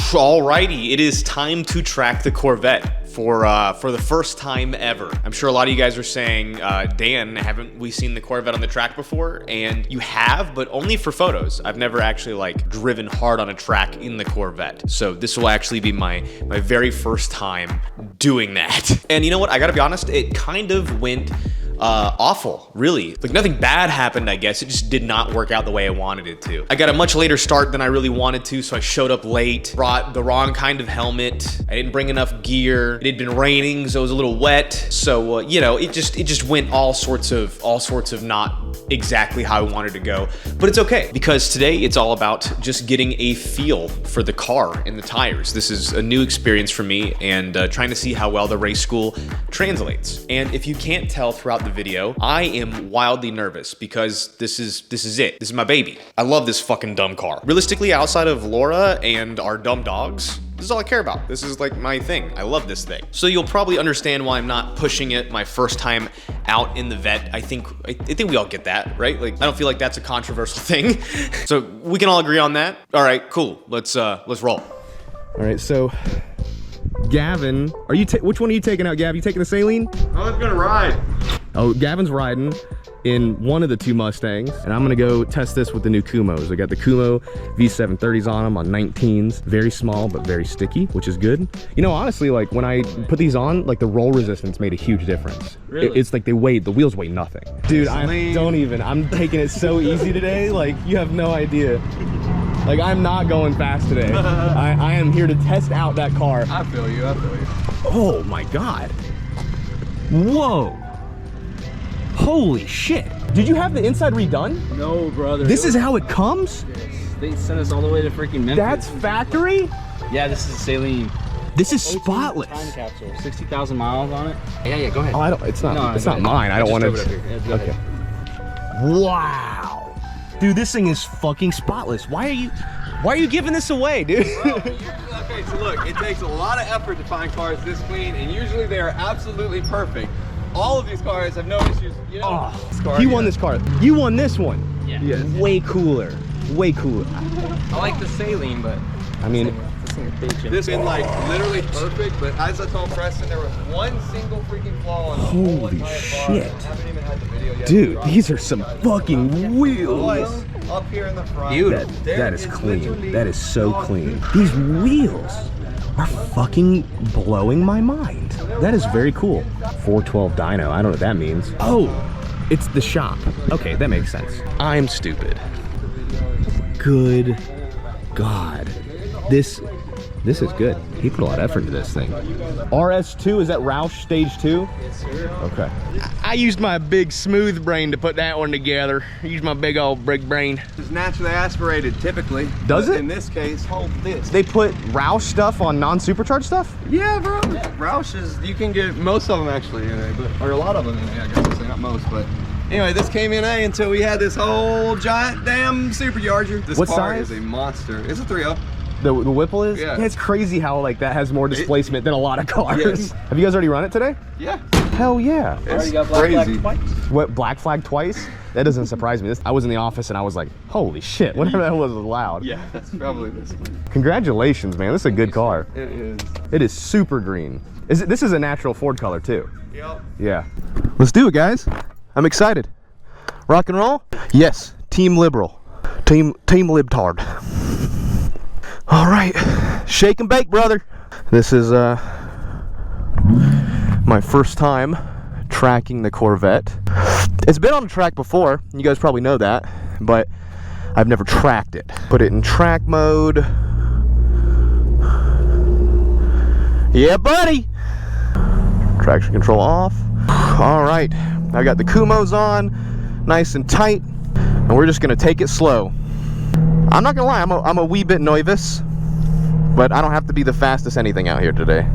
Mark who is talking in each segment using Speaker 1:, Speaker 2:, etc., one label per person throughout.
Speaker 1: Alrighty, it is time to track the Corvette for the first time ever. I'm sure a lot of you guys are saying, Dan, haven't we seen the Corvette on the track before? And you have, but only for photos. I've never actually like driven hard on a track in the Corvette. So this will actually be my very first time doing that. And you know what? I gotta be honest, it kind of went awful, really. Like nothing bad happened, I guess. It just did not work out the way I wanted it to. I got a much later start than I really wanted to, so I showed up late, brought the wrong kind of helmet. I didn't bring enough gear. It had been raining, so it was a little wet. So, you know, it just went all sorts of not exactly how I wanted to go. But it's okay, because today it's all about just getting a feel for the car and the tires. This is a new experience for me, and trying to see how well the race school translates. And if you can't tell throughout the video, I am wildly nervous because this is it. This is my baby. I love this fucking dumb car. Realistically, outside of Laura and our dumb dogs, this is all I care about. This is like my thing. I love this thing. So you'll probably understand why I'm not pushing it my first time out in the vet. I think we all get that, right? Like, I don't feel like that's a controversial thing. So we can all agree on that. All right, cool. Let's roll. All right, so Gavin, which one are you taking out, Gav? You taking the Saline?
Speaker 2: I was gonna ride.
Speaker 1: Oh, Gavin's riding in one of the two Mustangs, and I'm gonna go test this with the new Kumos. I got the Kumo V730s on them on 19s. Very small, but very sticky, which is good. You know, honestly, like when I put these on, like the roll resistance made a huge difference.
Speaker 2: Really?
Speaker 1: It's like the wheels weigh nothing. Dude, I'm taking it so easy today, like you have no idea. Like I'm not going fast today. I am here to test out that car.
Speaker 2: I feel you.
Speaker 1: Oh my God. Whoa. Holy shit. Did you have the inside redone?
Speaker 2: No, brother.
Speaker 1: This is how it comes?
Speaker 2: They sent us all the way to freaking Memphis.
Speaker 1: That's factory?
Speaker 2: Yeah, this is Saline.
Speaker 1: This is spotless.
Speaker 2: Time capsule. 60,000 miles on it. Yeah, go ahead.
Speaker 1: Oh, it's not mine. I don't want to.
Speaker 2: Yeah, okay.
Speaker 1: Wow. Dude, this thing is fucking spotless. Why are you giving this away, dude?
Speaker 3: Okay, so look, it takes a lot of effort to find cars this clean, and usually they are absolutely perfect. All of these cars have no issues. You know,
Speaker 1: he won this car. You won this one.
Speaker 2: Yeah.
Speaker 3: Yes.
Speaker 1: Way cooler. Way cooler.
Speaker 3: I like the Saline, but
Speaker 1: I mean,
Speaker 3: this been like literally perfect. But as I told Preston, there was one single freaking flaw on the whole
Speaker 1: holy
Speaker 3: entire car.
Speaker 1: shit.
Speaker 3: I haven't even had the video yet.
Speaker 1: Dude, these are some fucking wheels.
Speaker 3: Boys, up here in the front.
Speaker 1: Dude, that is clean. That is so clean. These wheels are fucking blowing my mind. That is very cool. 412 dyno, I don't know what that means. Oh, it's the shop. Okay, that makes sense. I'm stupid. Good God. This is good. He put a lot of effort into this thing. RS2, is that Roush Stage 2?
Speaker 3: Yes, sir.
Speaker 1: Okay. I used my big smooth brain to put that one together. I used my big old big brain.
Speaker 3: It's naturally aspirated, typically.
Speaker 1: Does it?
Speaker 3: In this case, hold this.
Speaker 1: They put Roush stuff on non-supercharged stuff?
Speaker 3: Yeah, bro. Yeah. Roush is, you can get most of them actually in A, or a lot of them in A, I guess. Not most, but anyway, this came in A until we had this whole giant damn supercharger. This
Speaker 1: what
Speaker 3: car
Speaker 1: size?
Speaker 3: is a monster. It's a 3.0.
Speaker 1: The Whipple is?
Speaker 3: Yeah.
Speaker 1: It's crazy how like that has more displacement than a lot of cars.
Speaker 3: Yes.
Speaker 1: Have you guys already run it today?
Speaker 3: Yeah.
Speaker 1: Hell yeah.
Speaker 3: It's crazy.
Speaker 1: What, black flag twice? That doesn't surprise me. I was in the office and I was like, holy shit, whatever that was loud.
Speaker 3: Yeah, that's probably this one.
Speaker 1: Congratulations, man. This is a good car.
Speaker 3: It is.
Speaker 1: It is super green. This is a natural Ford color too.
Speaker 3: Yep.
Speaker 1: Yeah. Let's do it, guys. I'm excited. Rock and roll? Yes. Team liberal. Team libtard. All right. Shake and bake, brother. This is my first time tracking the Corvette. It's been on the track before. You guys probably know that, but I've never tracked it. Put it in track mode. Yeah, buddy. Traction control off. All right. I got the Kumos on, nice and tight, and we're just gonna take it slow. I'm not gonna lie, I'm a wee bit novice, but I don't have to be the fastest anything out here today.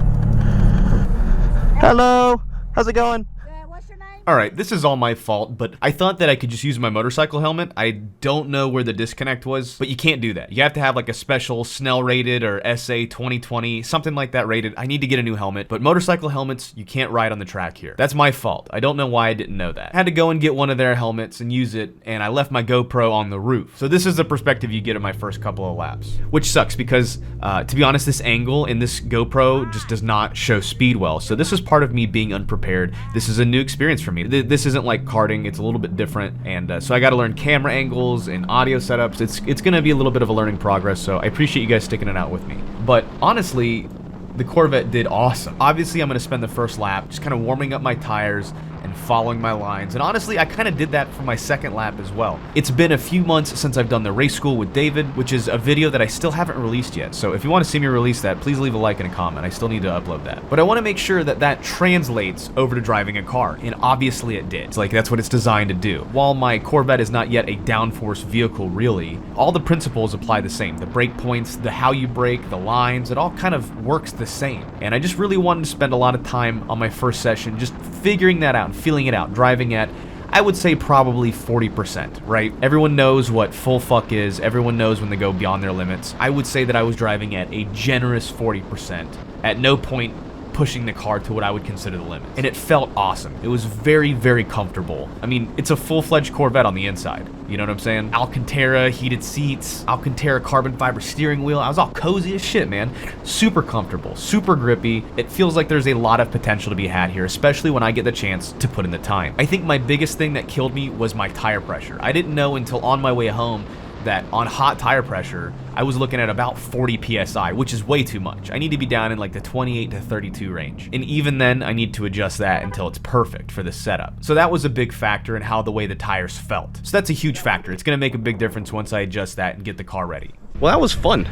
Speaker 1: Hello, how's it going?
Speaker 4: What's your name?
Speaker 1: All right, this is all my fault, but I thought that I could just use my motorcycle helmet. I don't know where the disconnect was, but you can't do that. You have to have like a special Snell rated or SA 2020, something like that rated. I need to get a new helmet, but motorcycle helmets, you can't ride on the track here. That's my fault. I don't know why I didn't know that. I had to go and get one of their helmets and use it, and I left my GoPro on the roof. So this is the perspective you get of my first couple of laps, which sucks because, to be honest, this angle in this GoPro just does not show speed well. So this is part of me being unprepared. This is a new experience for me. This isn't like karting. It's a little bit different, and so I got to learn camera angles and audio setups. It's gonna be a little bit of a learning progress, so I appreciate you guys sticking it out with me. But honestly, the Corvette did awesome. Obviously, I'm gonna spend the first lap just kind of warming up my tires and following my lines. And honestly, I kind of did that for my second lap as well. It's been a few months since I've done the race school with David, which is a video that I still haven't released yet. So if you want to see me release that, please leave a like and a comment. I still need to upload that. But I want to make sure that that translates over to driving a car. And obviously it did. It's like, that's what it's designed to do. While my Corvette is not yet a downforce vehicle really, all the principles apply the same. The brake points, the how you brake, the lines, it all kind of works the same. And I just really wanted to spend a lot of time on my first session just figuring that out and feeling it out, driving at, I would say probably 40%, right? Everyone knows what full fuck is. Everyone knows when they go beyond their limits. I would say that I was driving at a generous 40%. At no point pushing the car to what I would consider the limits. And it felt awesome. It was very, very comfortable. I mean, it's a full-fledged Corvette on the inside. You know what I'm saying? Alcantara heated seats, Alcantara carbon fiber steering wheel. I was all cozy as shit, man. Super comfortable, super grippy. It feels like there's a lot of potential to be had here, especially when I get the chance to put in the time. I think my biggest thing that killed me was my tire pressure. I didn't know until on my way home that on hot tire pressure, I was looking at about 40 PSI, which is way too much. I need to be down in like the 28 to 32 range. And even then, I need to adjust that until it's perfect for this setup. So that was a big factor in how the way the tires felt. So that's a huge factor. It's gonna make a big difference once I adjust that and get the car ready. Well, that was fun.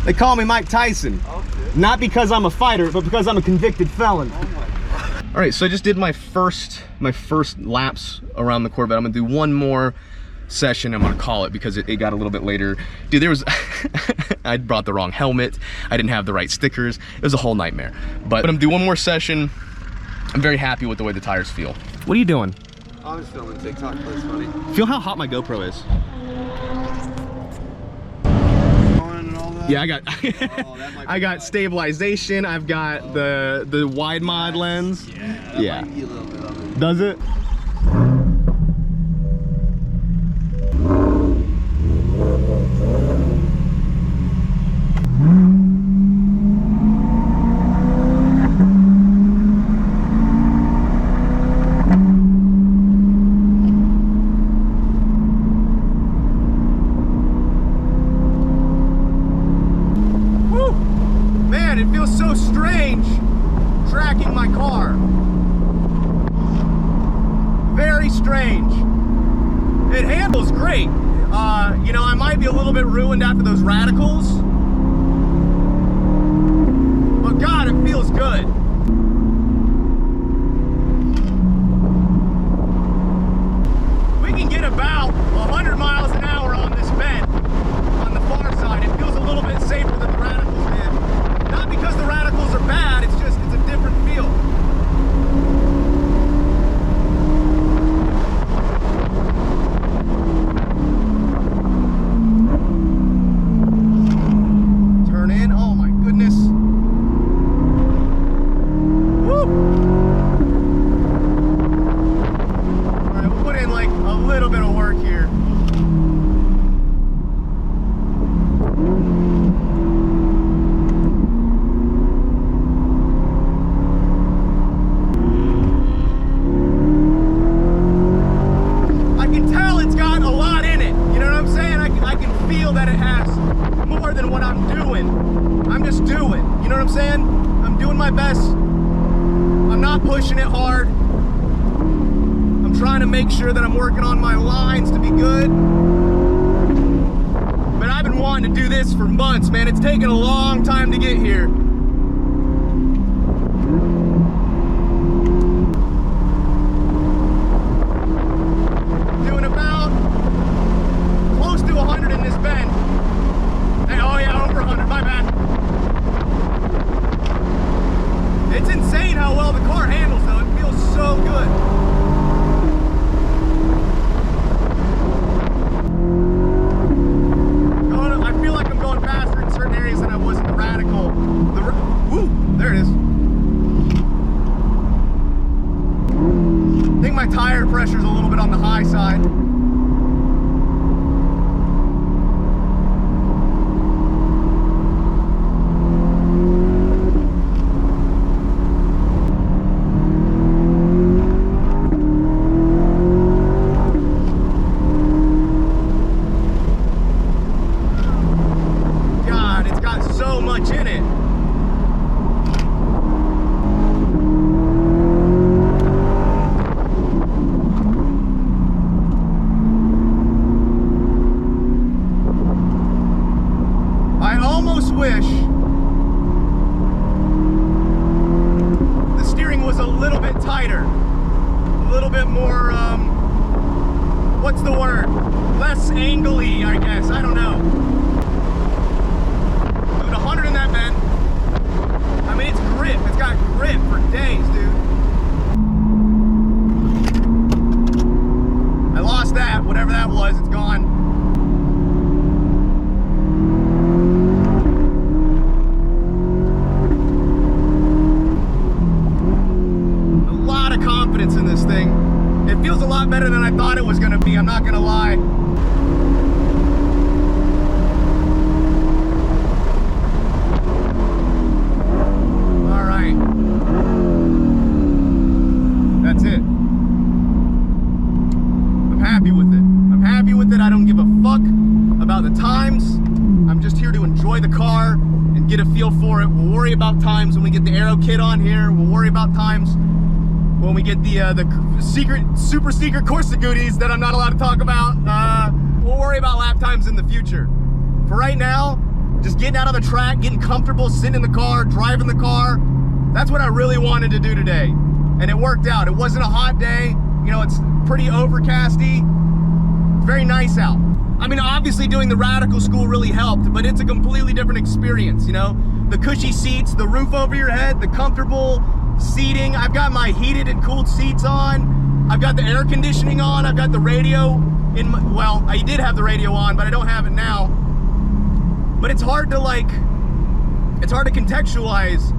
Speaker 3: They call me Mike Tyson. Not because I'm a fighter, but because I'm a convicted felon.
Speaker 1: All right, so I just did my first laps around the Corvette. I'm gonna do one more session, I'm gonna call it, because it got a little bit later. Dude, there was I brought the wrong helmet, I didn't have the right stickers, it was a whole nightmare. But I'm gonna do one more session. I'm very happy with the way the tires feel. What are you doing?
Speaker 3: I was filming TikTok, that's funny.
Speaker 1: Feel how hot my GoPro is. Yeah, I got I got stabilization, I've got the wide mod lens. Yeah.
Speaker 3: Might be a little bit of it.
Speaker 1: Does it? It feels so strange tracking my car. Very strange. It handles great. You know, I might be a little bit ruined after those radicals, but God, it feels good. We can get about 100 miles an hour on this bend on the far side. It feels a little bit safer than the radicals did. Not because the radicals are bad, it's just, it's a different feel. Turn in, oh my goodness. Woo! All right, we'll put in like a little bit of work here. That it has more than what I'm doing. I'm just doing, you know what I'm saying? I'm doing my best. I'm not pushing it hard. I'm trying to make sure that I'm working on my lines to be good. But I've been wanting to do this for months, man. It's taken a long time to get here. Doing about close to 100 in this bend. Hey, oh yeah, over 100, my bad. It's insane how well the car handles though, it feels so good.
Speaker 3: my side. God, it's got so much in it. I almost wish the steering was a little bit tighter, a little bit more, what's the word? Less angly, I guess, I don't know. Dude, 100 in that bend. I mean, it's grip, it's got grip for days, dude. I lost that, whatever that was, it's gone. Confidence in this thing. It feels a lot better than I thought it was going to be, I'm not going to lie. All right. That's it. I'm happy with it. I'm happy with it. I don't give a fuck about the times. I'm just here to enjoy the car and get a feel for it. We'll worry about times when we get the aero kit on here. We'll worry about times when we get the super secret Corsa goodies that I'm not allowed to talk about. We'll worry about lap times in the future. For right now, just getting out of the track, getting comfortable, sitting in the car, driving the car. That's what I really wanted to do today. And it worked out. It wasn't a hot day. You know, it's pretty overcasty. It's very nice out. I mean, obviously doing the radical school really helped, but it's a completely different experience, you know? The cushy seats, the roof over your head, the comfortable seating. I've got my heated and cooled seats on. I've got the air conditioning on. I've got the radio in my, well, I did have the radio on, but I don't have it now. But it's hard to contextualize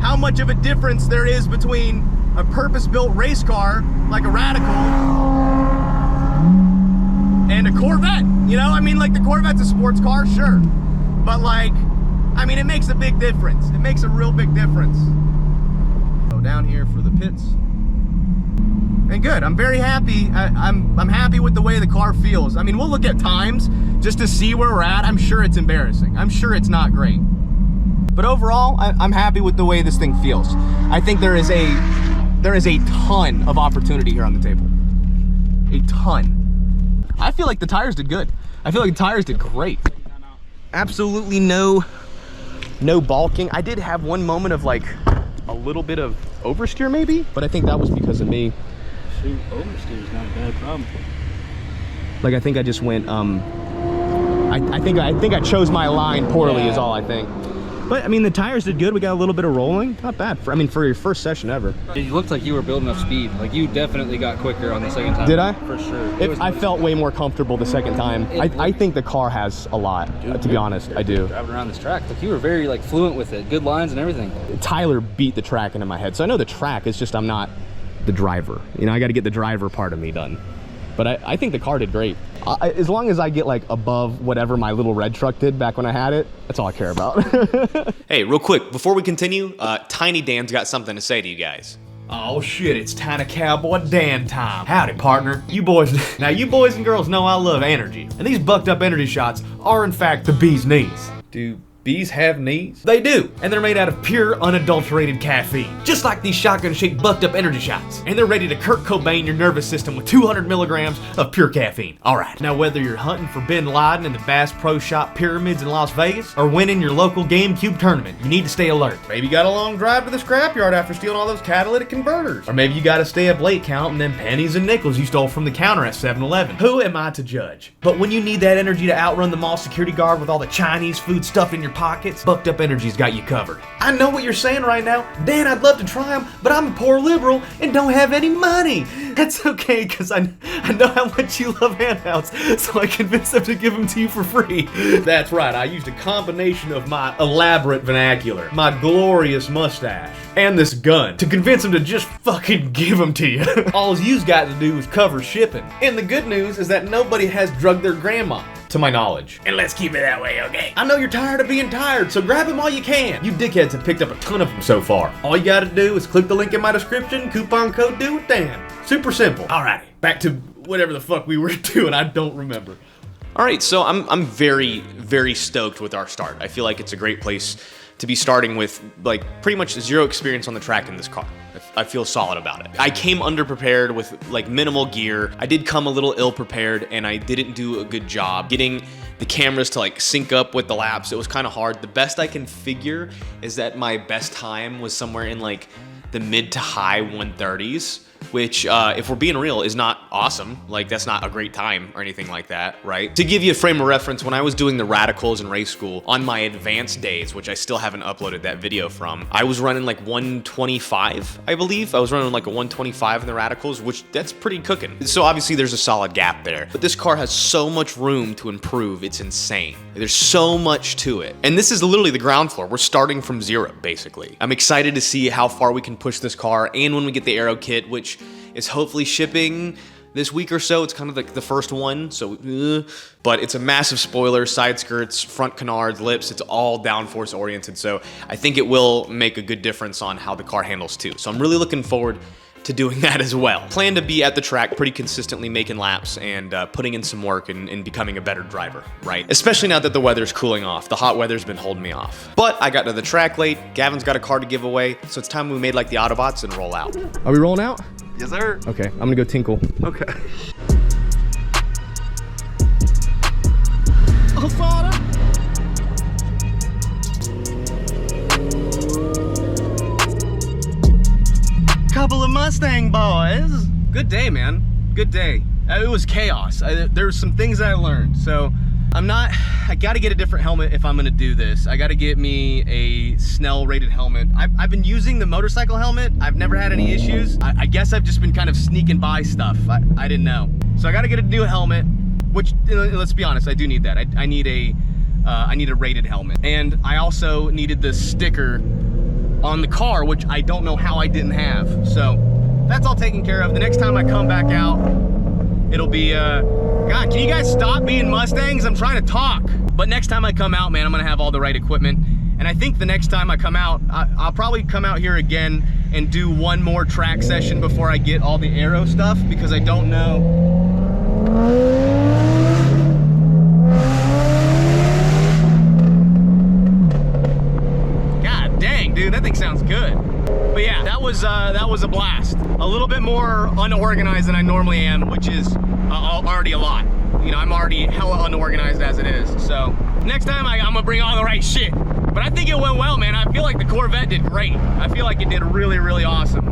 Speaker 3: how much of a difference there is between a purpose-built race car, like a Radical, and a Corvette. You know, I mean, like the Corvette's a sports car, sure. But like, I mean, it makes a big difference. It makes a real big difference. Down here for the pits, and good. I'm very happy. I'm happy with the way the car feels. I mean, we'll look at times just to see where we're at. I'm sure it's embarrassing. I'm sure it's not great, but overall, I'm happy with the way this thing feels. I think there is a ton of opportunity here on the table. A ton. I feel like the tires did good. I feel like the tires did great. Absolutely no balking. I did have one moment of like a little bit of oversteer maybe, but I think that was because of me.
Speaker 2: Shoot, oversteer is not a bad problem.
Speaker 1: Like I think I just went I think I chose my line poorly, is all I think. But I mean, the tires did good. We got a little bit of rolling. Not bad for, I mean, for your first session ever.
Speaker 2: It looked like you were building up speed. Like you definitely got quicker on the second time.
Speaker 1: Did I?
Speaker 2: For sure.
Speaker 1: I felt way more comfortable the second time. I think the car has a lot, to be honest. I do.
Speaker 2: Driving around this track, like you were very like fluent with it. Good lines and everything.
Speaker 1: Tyler beat the track into my head. So I know the track, it's just I'm not the driver. You know, I got to get the driver part of me done. But I think the car did great. As long as I get like above whatever my little red truck did back when I had it, that's all I care about. Hey, real quick, before we continue, Tiny Dan's got something to say to you guys.
Speaker 4: Oh shit, it's Tiny Cowboy Dan time. Howdy, partner. You boys and girls know I love energy. And these bucked up energy shots are in fact the bee's knees. Do bees have knees? They do, and they're made out of pure, unadulterated caffeine. Just like these shotgun-shaped bucked up energy shots. And they're ready to Kurt Cobain your nervous system with 200 milligrams of pure caffeine. Alright, now whether you're hunting for Bin Laden in the Bass Pro Shop pyramids in Las Vegas, or winning your local GameCube tournament, you need to stay alert. Maybe you got a long drive to the scrapyard after stealing all those catalytic converters. Or maybe you gotta stay up late counting them pennies and nickels you stole from the counter at 7-Eleven. Who am I to judge? But when you need that energy to outrun the mall security guard with all the Chinese food stuffed in your your pockets, Bucked Up Energy's got you covered. I know what you're saying right now. Dan, I'd love to try them, but I'm a poor liberal and don't have any money. That's okay, because I know how much you love handouts, so I convinced them to give them to you for free. That's right, I used a combination of my elaborate vernacular, my glorious mustache, and this gun to convince them to just fucking give them to you. All you've got to do is cover shipping. And the good news is that nobody has drugged their grandma, to my knowledge. And let's keep it that way, okay? I know you're tired of being tired, so grab them while you can. You dickheads have picked up a ton of them so far. All you gotta do is click the link in my description, coupon code DOITWITHDAN. Super simple. Alrighty, back to whatever the fuck we were doing, I don't remember.
Speaker 1: All right, so I'm very, very stoked with our start. I feel like it's a great place to be starting with like pretty much zero experience on the track in this car. I feel solid about it. I came underprepared with like minimal gear. I did come a little ill prepared and I didn't do a good job getting the cameras to like sync up with the laps. It was kind of hard. The best I can figure is that my best time was somewhere in like the mid to high 130s, which if we're being real is not awesome. Like that's not a great time or anything like that, right? To give you a frame of reference, when I was doing the radicals in race school on my advanced days, which I still haven't uploaded that video from, I was running like 125, I believe. I was running like a 125 in the radicals, which that's pretty cooking. So obviously there's a solid gap there, but this car has so much room to improve. It's insane. There's so much to it. And this is literally the ground floor. We're starting from zero, basically. I'm excited to see how far we can push this car, and when we get the aero kit, which is hopefully shipping this week or so. It's kind of like the first one, so but it's a massive spoiler, side skirts, front canards, lips. It's all downforce oriented, so I think it will make a good difference on how the car handles too. So I'm really looking forward to doing that as well. Plan to be at the track pretty consistently, making laps and putting in some work and becoming a better driver, right? Especially now that the weather's cooling off. The hot weather's been holding me off. But I got to the track late. Gavin's got a car to give away, so it's time we made like the Autobots and roll out.
Speaker 3: Are we rolling out?
Speaker 1: Yes, sir.
Speaker 3: Okay, I'm gonna go tinkle.
Speaker 1: Okay.
Speaker 3: Oh, father. Couple of Mustang boys. Good day, man. Good day. It was chaos. There were some things I learned. So I gotta get a different helmet if I'm gonna do this. I gotta get me a Snell rated helmet. I've been using the motorcycle helmet. I've never had any issues. I guess I've just been kind of sneaking by stuff. I didn't know. So I gotta get a new helmet, which let's be honest, I do need that. I need a rated helmet. And I also needed the sticker on the car, which I don't know how I didn't have. So that's all taken care of. The next time I come back out, it'll be, God, can you guys stop being Mustangs? I'm trying to talk. But next time I come out, man, I'm gonna have all the right equipment. And I think the next time I come out, I'll probably come out here again and do one more track session before I get all the aero stuff, because I don't know. God dang, dude, that thing sounds good. But yeah, that was a blast. A little bit more unorganized than I normally am, which is already a lot. You know, I'm already hella unorganized as it is. So next time I'm gonna bring all the right shit. But I think it went well, man. I feel like the Corvette did great. I feel like it did really, really awesome.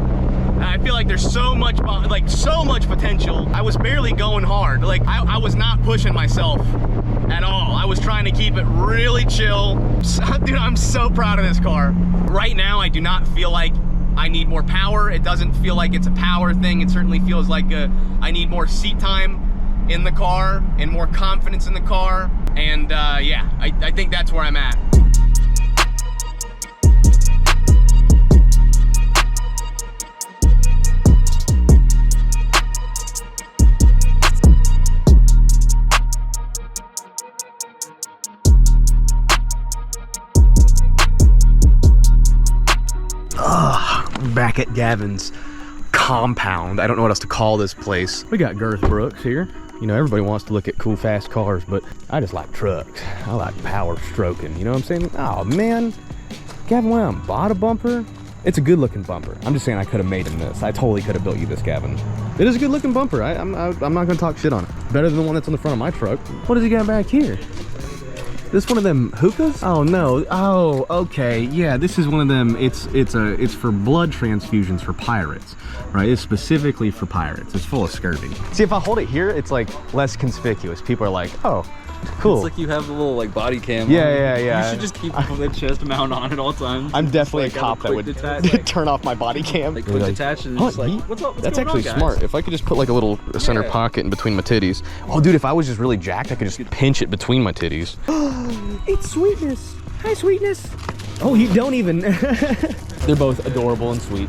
Speaker 3: I feel like there's so much potential. I was barely going hard. Like I was not pushing myself at all. I was trying to keep it really chill. Dude, I'm so proud of this car. Right now, I do not feel like I need more power. It doesn't feel like it's a power thing. It certainly feels like I need more seat time in the car and more confidence in the car. And yeah, I think that's where I'm at. Back at Gavin's compound. I don't know what else to call this place. We got Girth Brooks here. You know, everybody wants to look at cool, fast cars, but I just like trucks. I like power stroking, you know what I'm saying? Oh, man. Gavin went out and bought a bumper. It's a good-looking bumper. I'm just saying I could have made him this. I totally could have built you this, Gavin. It is a good-looking bumper. I'm not going to talk shit on it. Better than the one that's on the front of my truck. What does he got back here? This one of them hookahs? Oh no. Oh, okay. Yeah, this is one of them. It's for blood transfusions for pirates, right? It's specifically for pirates. It's full of scurvy. See, if I hold it here, it's like less conspicuous. People are like, oh,
Speaker 4: Cool.
Speaker 2: It's like you have a little like body cam.
Speaker 4: Yeah.
Speaker 2: You should just keep the chest mount on at all times.
Speaker 4: I'm definitely
Speaker 2: Just,
Speaker 4: a
Speaker 2: like,
Speaker 4: cop that
Speaker 2: have
Speaker 4: would
Speaker 2: quick
Speaker 4: turn off my body cam.
Speaker 2: Like quick detach and just like, what's up? What's
Speaker 1: That's
Speaker 2: going
Speaker 1: actually
Speaker 2: on, guys?
Speaker 1: smart. If I could just put like a little center
Speaker 2: Yeah.
Speaker 1: pocket in between my titties. Oh, dude, if I was just really jacked, I could just pinch it between my titties.
Speaker 4: It's Sweetness. Hi, Sweetness. Oh, you don't even. They're both adorable and sweet.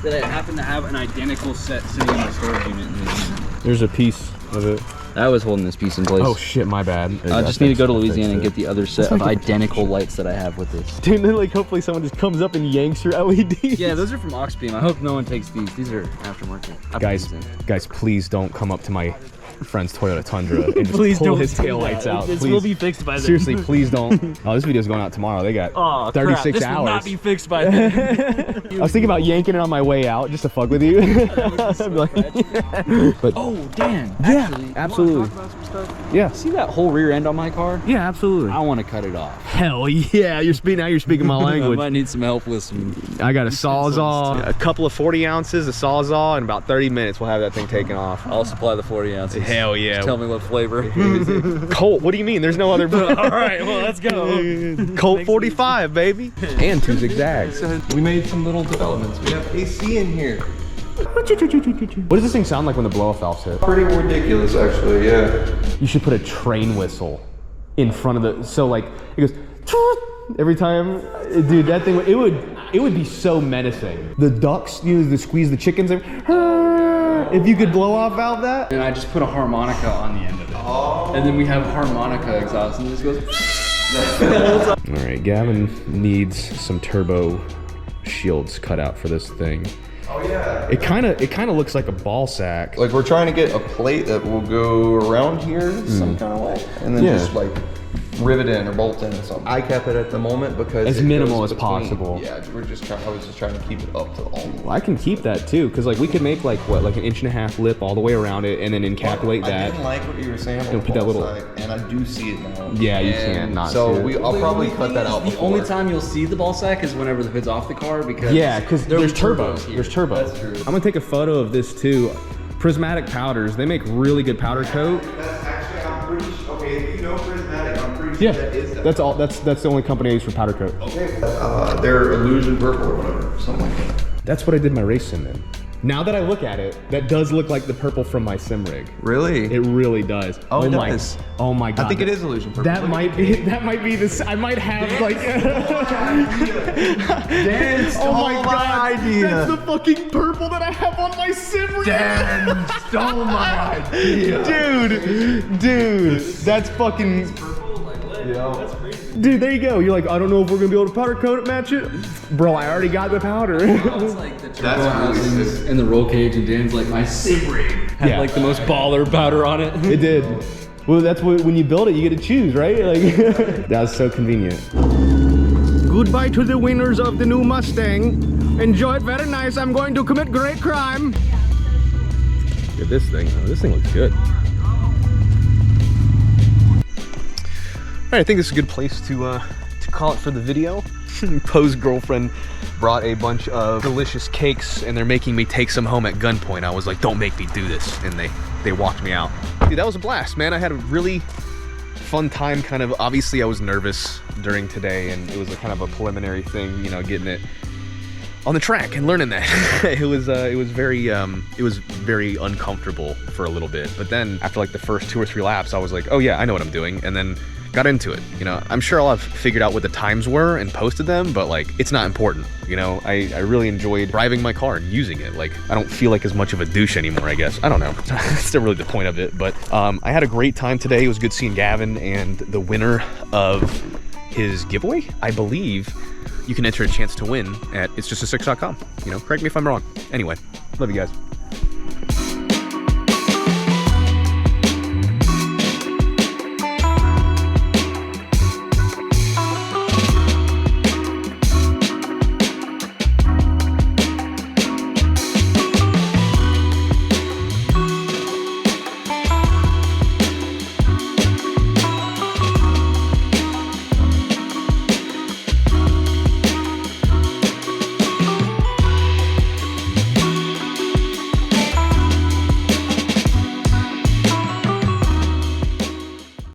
Speaker 2: That I happen to have an identical set sitting in my storage unit in the museum.
Speaker 4: There's a piece of it.
Speaker 2: I was holding this piece in place.
Speaker 4: Oh shit, my bad.
Speaker 2: I just need to go to Louisiana and get the other set of identical lights that I have with this.
Speaker 4: Dude, then like hopefully someone just comes up and yanks your LEDs.
Speaker 2: Yeah, those are from Oxbeam. I hope no one takes these. These are aftermarket.
Speaker 4: Guys, please don't come up to my friend's Toyota Tundra and just
Speaker 2: Please
Speaker 4: pull
Speaker 2: don't
Speaker 4: his
Speaker 2: do
Speaker 4: taillights
Speaker 2: that.
Speaker 4: out.
Speaker 2: This
Speaker 4: please.
Speaker 2: will be fixed by then.
Speaker 4: Seriously, please don't. Oh, this video's going out tomorrow. They got 36
Speaker 2: this
Speaker 4: hours.
Speaker 2: will not be fixed by then.
Speaker 4: I was thinking about yanking it on my way out just to fuck with you. I'd be like, but
Speaker 2: Oh, Dan.
Speaker 4: Yeah,
Speaker 2: Actually,
Speaker 4: absolutely.
Speaker 2: You wanna talk about some stuff?
Speaker 4: yeah,
Speaker 2: See that whole rear end on my car?
Speaker 4: yeah, absolutely.
Speaker 2: I want to cut it off.
Speaker 4: Hell yeah, now you're speaking my
Speaker 2: I
Speaker 4: language.
Speaker 2: might need some help with some.
Speaker 4: I got a Sawzall, a couple of 40 ounces, a Sawzall, in about 30 minutes we'll have that thing taken off.
Speaker 2: I'll supply the 40 ounces.
Speaker 4: Hell yeah.
Speaker 2: Just tell me what flavor.
Speaker 4: Colt, what do you mean? There's no other.
Speaker 2: All right, well, let's go.
Speaker 4: Colt 45, baby. And 2 zigzags.
Speaker 5: We made some little developments. We have AC in here.
Speaker 4: What does this thing sound like when the blow-off valves hit?
Speaker 5: Pretty ridiculous, actually, yeah.
Speaker 4: You should put a train whistle in front of the, so like, it goes, every time, dude, that thing, it would be so menacing. The ducks, you know, the squeeze the chickens, if you could blow off valve that.
Speaker 2: And I just put a harmonica on the end of it. Oh. And then we have harmonica exhaust and it just goes.
Speaker 4: All right, Gavin needs some turbo shields cut out for this thing.
Speaker 5: Oh, yeah.
Speaker 4: It kind of looks like a ball sack.
Speaker 5: Like, we're trying to get a plate that will go around here some kind of way, and then just like rivet in or bolt in or something. I kept it at the moment because
Speaker 4: As
Speaker 5: it
Speaker 4: minimal
Speaker 5: goes
Speaker 4: as possible.
Speaker 5: Yeah, I was just trying to keep it up to all.
Speaker 4: Well, I can keep that too, because like we could make like what, like an 1.5 inch lip all the way around it, and then encapsulate
Speaker 5: I
Speaker 4: that.
Speaker 5: didn't like what you were saying about
Speaker 4: And put that little-
Speaker 5: side, and I do see it now.
Speaker 4: Yeah, you
Speaker 5: And
Speaker 4: can't not
Speaker 5: So
Speaker 4: see it.
Speaker 5: I'll probably cut that out.
Speaker 2: The
Speaker 5: before.
Speaker 2: only time you'll see the ball sack is whenever the hood's off the car because
Speaker 4: Yeah, because there's turbo.
Speaker 2: turbos here.
Speaker 4: There's turbo.
Speaker 5: That's true.
Speaker 4: I'm gonna take a photo of this too. Prismatic powders, they make really good powder coat.
Speaker 5: That's actually, I'm pretty okay. If you know Prismatic, I'm pretty sure
Speaker 4: Yeah,
Speaker 5: that is that.
Speaker 4: that's all. That's the only company I use for powder coat.
Speaker 5: Okay. They're illusion purple or whatever, something like that.
Speaker 4: That's what I did my race sim in. Now that I look at it, that does look like the purple from my sim rig.
Speaker 5: Really?
Speaker 4: It really does.
Speaker 5: Oh, it
Speaker 4: my,
Speaker 5: does.
Speaker 4: Oh my god.
Speaker 5: I think it is illusion purple.
Speaker 4: That might be this. I might have like.
Speaker 5: Dan
Speaker 4: Oh my
Speaker 5: stole
Speaker 4: god!
Speaker 5: idea.
Speaker 4: That's the fucking purple that I have on my sim rig.
Speaker 5: Dan stole my idea.
Speaker 4: Dude, that's fucking. Dude, there you go. You're like, I don't know if we're gonna be able to powder coat it, match it. Bro, I already got the powder.
Speaker 2: It's like the turbo housings and the roll cage, and Dan's like, my sim rig had
Speaker 4: Yeah.
Speaker 2: like the most baller powder on it.
Speaker 4: It did. Well, that's what, when you build it, you get to choose, right? Like, that was so convenient. Goodbye to the winners of the new Mustang. Enjoy it, very nice. I'm going to commit great crime. Look at this thing. Oh, this thing looks good. All right, I think this is a good place to call it for the video. Poe's girlfriend brought a bunch of delicious cakes, and they're making me take some home at gunpoint. I was like, don't make me do this, and they walked me out. Dude, that was a blast, man. I had a really fun time. Kind of, obviously I was nervous during today, and it was a kind of a preliminary thing, you know, getting it on the track and learning that. it was very uncomfortable for a little bit, but then after like the first 2 or 3 laps, I was like, oh yeah, I know what I'm doing, and then got into it. You know, I'm sure I'll have figured out what the times were and posted them, but like, it's not important. You know, I really enjoyed driving my car and using it. Like, I don't feel like as much of a douche anymore, I guess. I don't know. That's not really the point of it, but I had a great time today. It was good seeing Gavin, and the winner of his giveaway, I believe, you can enter a chance to win at itsjustasix.com. You know, correct me if I'm wrong. Anyway, love you guys.